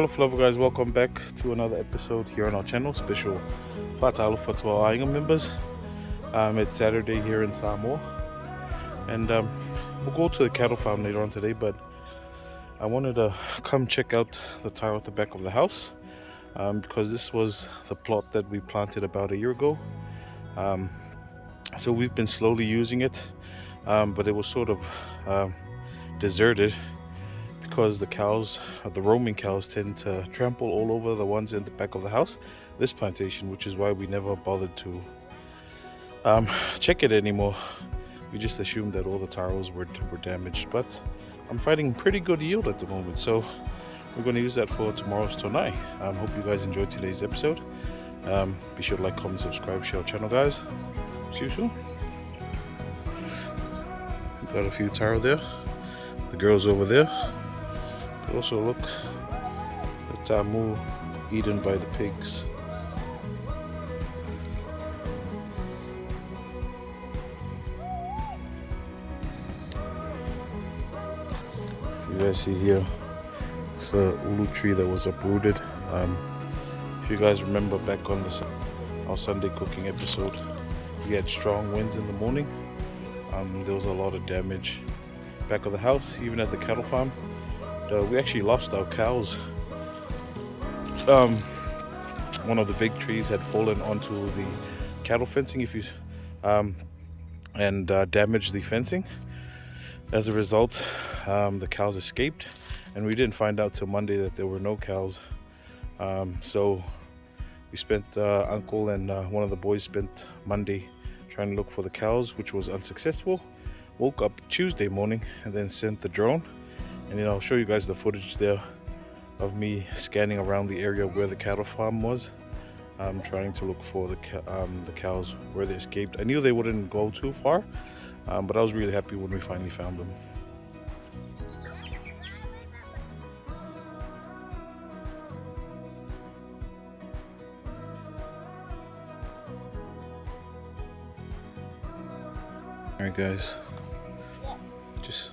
Fluff guys, welcome back to another episode here on our channel. Special Fatalofa to our Ainga members. It's Saturday here in Samoa, and we'll go to the cattle farm later on today, but I wanted to come check out the taro at the back of the house because this was the plot that we planted about a year ago. So we've been slowly using it, but it was sort of deserted because the cows, the roaming cows, tend to trample all over the ones in the back of the house, this plantation, which is why we never bothered to check it anymore. We just assumed that all the taros were damaged, but I'm finding pretty good yield at the moment, so we're going to use that for tomorrow's tonai. Hope you guys enjoyed today's episode. Be sure to like, comment, subscribe, share our channel, guys. See you soon. Got a few taro there. The girls over there. Also look, the tamu eaten by the pigs. You guys see here, it's a ulu tree that was uprooted. If you guys remember back on our Sunday cooking episode, we had strong winds in the morning. There was a lot of damage back of the house, even at the cattle farm. We actually lost our cows. One of the big trees had fallen onto the cattle fencing, and damaged the fencing. As a result, the cows escaped, and we didn't find out till Monday that there were no cows. So we spent, Uncle and one of the boys spent Monday trying to look for the cows, which was unsuccessful. Woke up Tuesday morning and then sent the drone. And I'll show you guys the footage there of me scanning around the area where the cattle farm was, trying to look for the cows where they escaped. I knew they wouldn't go too far, but I was really happy when we finally found them. Alright guys, just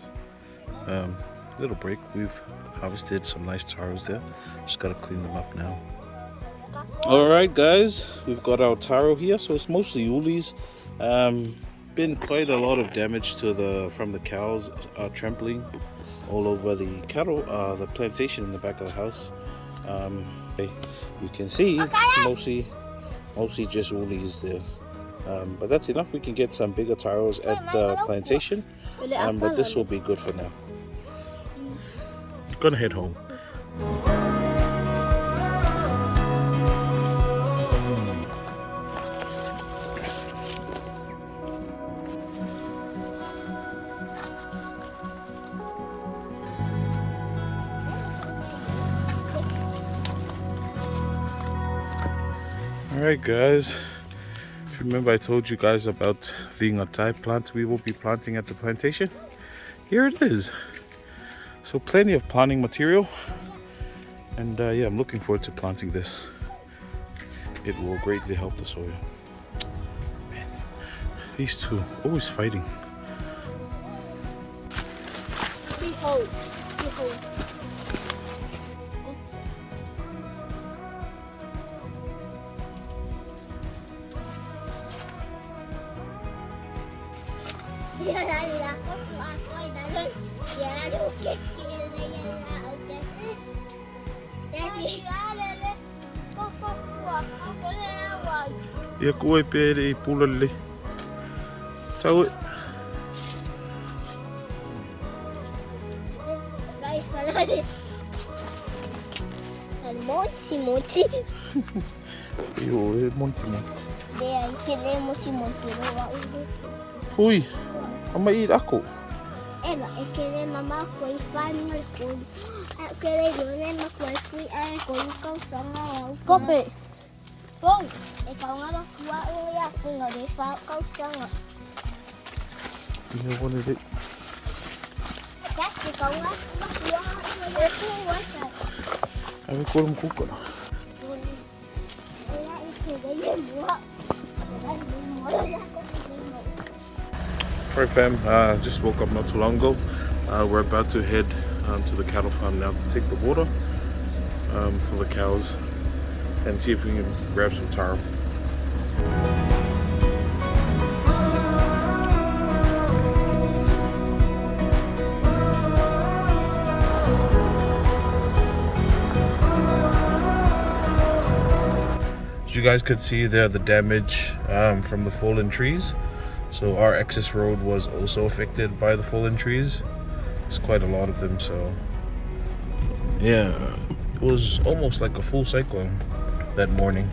little break. We've harvested some nice taros there. Just gotta clean them up now. Alright guys, we've got our taro here, so it's mostly ulis. Been quite a lot of damage from the cows trampling all over the cattle, the plantation in the back of the house. You can see it's mostly just ulis there. But that's enough. We can get some bigger taros at the plantation, but this will be good for now. Gonna head home. Alright guys, if you remember I told you guys about the ngatai plant we will be planting at the plantation. Here it is. So plenty of planting material, and yeah, I'm looking forward to planting this. It will greatly help the soil. Man, these two always fighting. Behold, behold. Ia koe pere I pula le. Tau e. Monte, monte. Io e monte. Dea, que nem monte. Fui. Ama I rako. Ela, que nem mamá foi faz no cu. Que nem eu nem ma foi fui a com calção. Cope. Bom, e com ela tua eu ia funga de fa calção. Ia vole de. Já que com ela tua eu fui a. Ave korum kuka. Alright fam, just woke up not too long ago. We're about to head to the cattle farm now to take the water. for the cows and see if we can grab some taro. As you guys could see there, the damage from the fallen trees. So our access road was also affected by the fallen trees. There's quite a lot of them, so yeah, it was almost like a full cyclone that morning.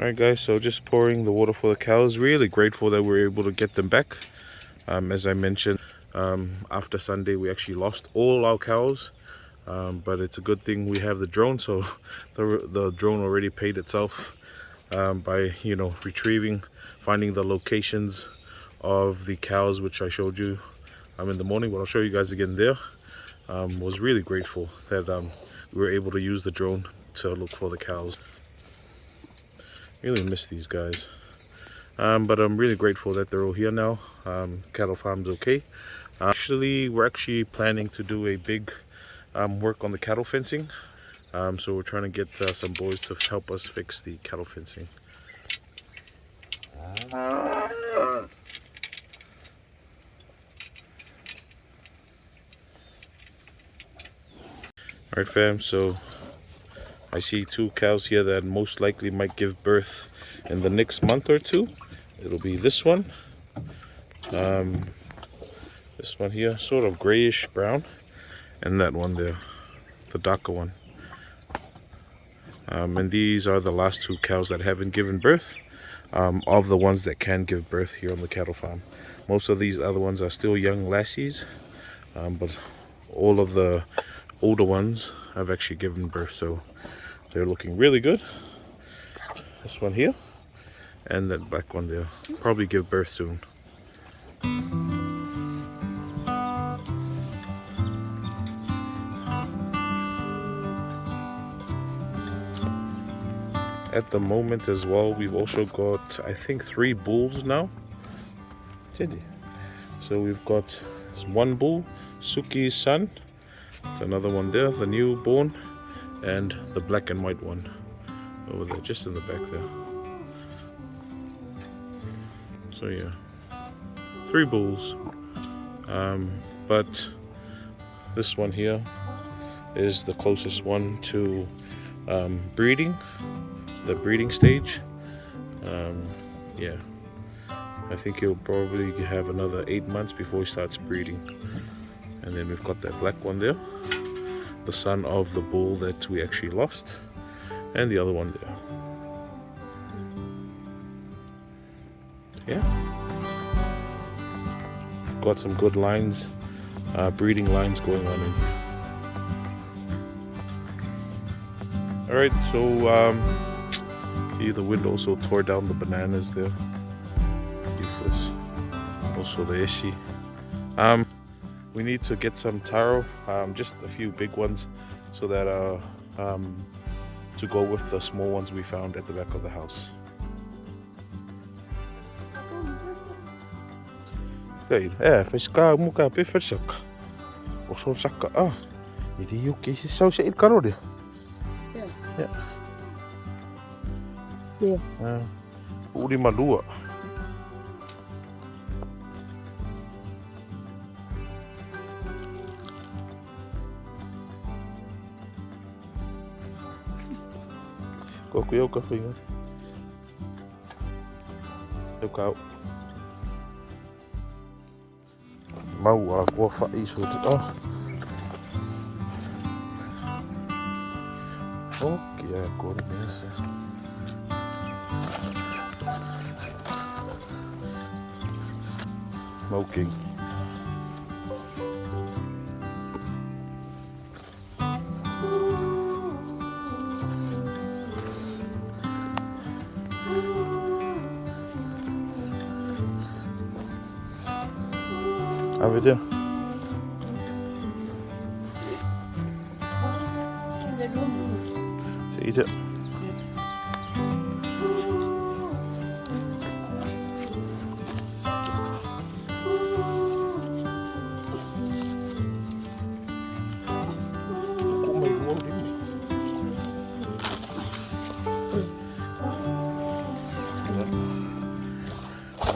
Alright guys, so just pouring the water for the cows. Really grateful that we were able to get them back. As I mentioned, after Sunday we actually lost all our cows, but it's a good thing we have the drone, so the drone already paid itself by, you know, retrieving, finding the locations of the cows, which I showed you in the morning, but I'll show you guys again there. Was really grateful that we were able to use the drone to look for the cows. Really miss these guys, but I'm really grateful that they're all here now. Cattle farm's okay. We're actually planning to do a big work on the cattle fencing, so we're trying to get some boys to help us fix the cattle fencing. Alright fam, so I see 2 cows here that most likely might give birth in the next month or 2. It'll be this one. This one here, sort of grayish brown. And that one there, the darker one. And these are the last 2 cows that haven't given birth, of the ones that can give birth here on the cattle farm. Most of these other ones are still young lassies, but all of the older ones have actually given birth, so they're looking really good. This one here and that black one there probably give birth soon. At the moment as well, we've also got, I think, 3 bulls now. So we've got this one bull, Suki's son. It's another one there, the newborn, and the black and white one over there, just in the back there. So yeah, 3 bulls, but this one here is the closest one to breeding, the breeding stage. Yeah, I think he'll probably have another 8 months before he starts breeding. And then we've got that black one there, the son of the bull that we actually lost, and the other one there. yeah, got some good lines, breeding lines going on in here. All right, so see, the wind also tore down the bananas there. Useless. Also the ishi. We need to get some taro, just a few big ones, so that to go with the small ones we found at the back of the house. Faz cá muka pe saka. O so saka Iti you kesi sau se karode. Yeah. Uri malua. Koku eu ka pinga. Eu ka. Mau ko fa iso te. Okay, agora nessa. Smoking. Have you? To eat it.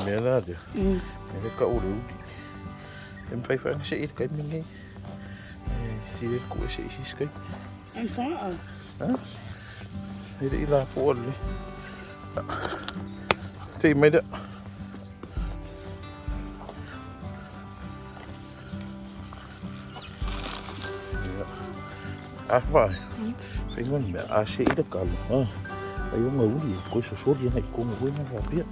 Mela dia. Ele ka uri udi. Em fai fai se it kai mingi. Si it ko se is kai. Em fa Ele ila po ali. Ti mai da. Vai. Fai ngon me se it ka lo. Ayo nguli ko so so dia nai ko ngoi na ga pia.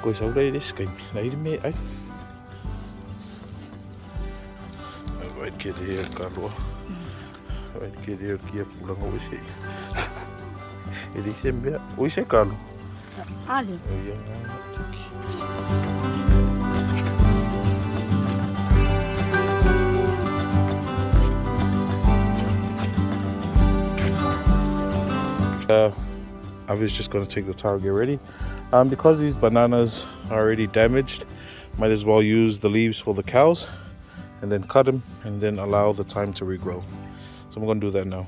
Cô sau đây đi skin lấy đi mẹ ấy vậy kia thì cả lúa vậy kia thì kia phụ là ngồi xí đi xem biết ui sẽ cả luôn I was just going to take the towel, get ready. Because these bananas are already damaged, might as well use the leaves for the cows and then cut them and then allow the time to regrow. So I'm going to do that now.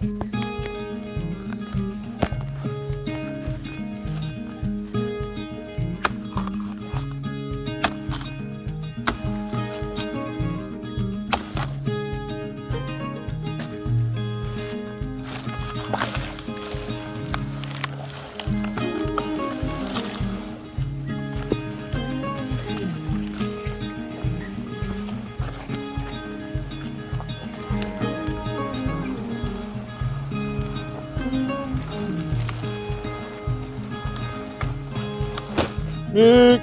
Nick.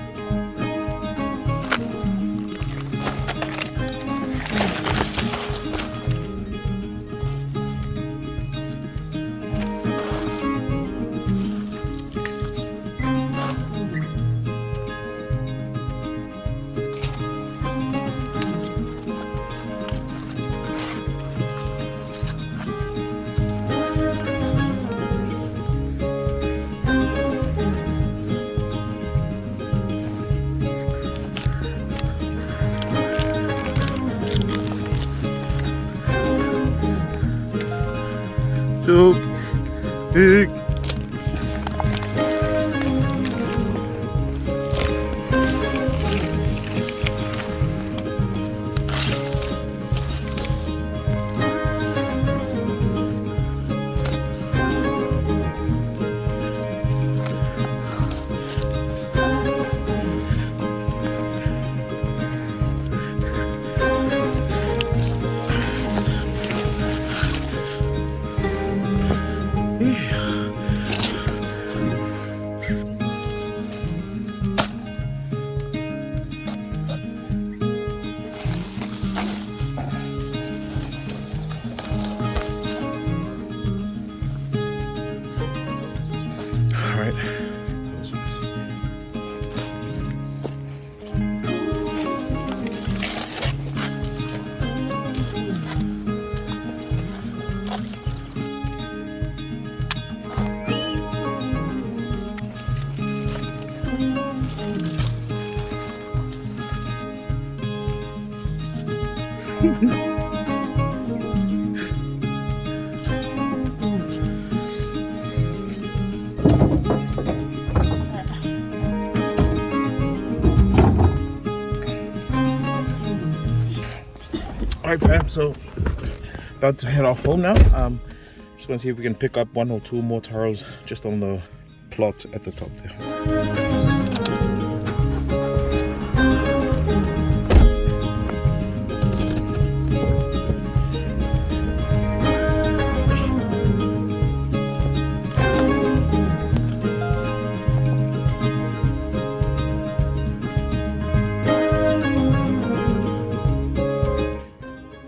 Look, Nick. Alright fam, so about to head off home now. Just gonna see if we can pick up 1 or 2 more taros just on the plot at the top there.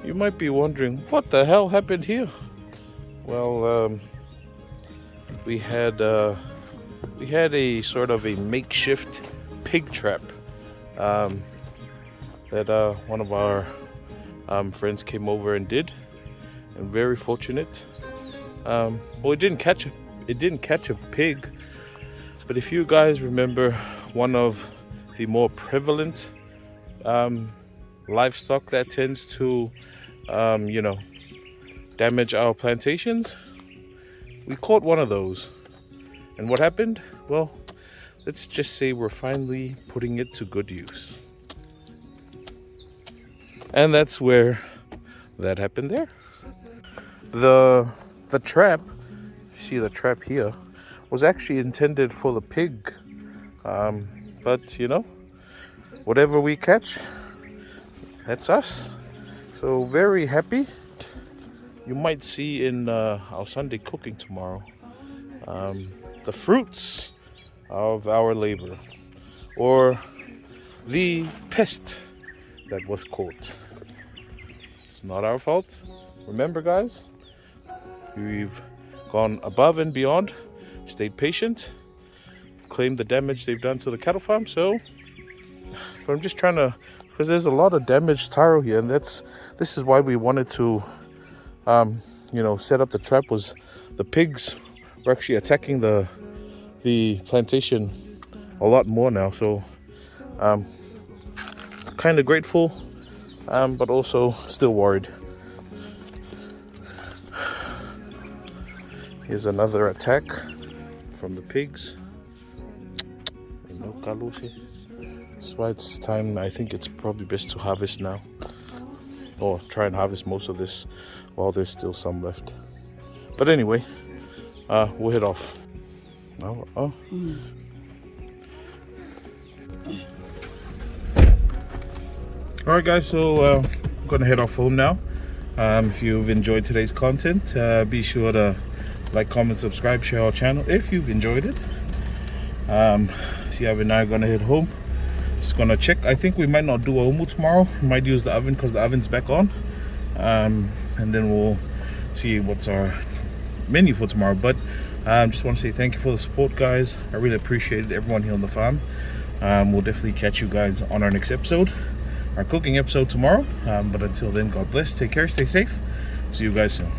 You might be wondering, what the hell happened here? Well, we had a sort of a makeshift pig trap that one of our friends came over and did, and very fortunate. Well, it didn't catch a pig, but if you guys remember, one of the more prevalent livestock that tends to damage our plantations, we caught one of those. And what happened? Well, let's just say we're finally putting it to good use. And that's where that happened there. The trap, you see the trap here, was actually intended for the pig. But whatever we catch, that's us. So very happy. You might see in our Sunday cooking tomorrow the fruits of our labor, or the pest that was caught. It's not our fault. Remember guys, we've gone above and beyond, stayed patient, claimed the damage they've done to the cattle farm. So I'm just trying to, because there's a lot of damaged taro here, and this is why we wanted to set up the trap. Was the pigs were actually attacking the plantation a lot more now. So kind of grateful, but also still worried. Here's another attack from the pigs. That's why it's time. I think it's probably best to harvest now, or try and harvest most of this while there's still some left. But anyway, we'll head off. Alright guys, so I'm gonna head off home now. If you've enjoyed today's content, be sure to like, comment, subscribe, share our channel if you've enjoyed it. Siav and I are gonna head home. Just gonna check. I think we might not do a umu tomorrow. We might use the oven because the oven's back on. And then we'll see what's our menu for tomorrow. But just want to say thank you for the support, guys. I really appreciate everyone here on the farm. We'll definitely catch you guys on our next episode, our cooking episode tomorrow. But until then, God bless, take care, stay safe. See you guys soon.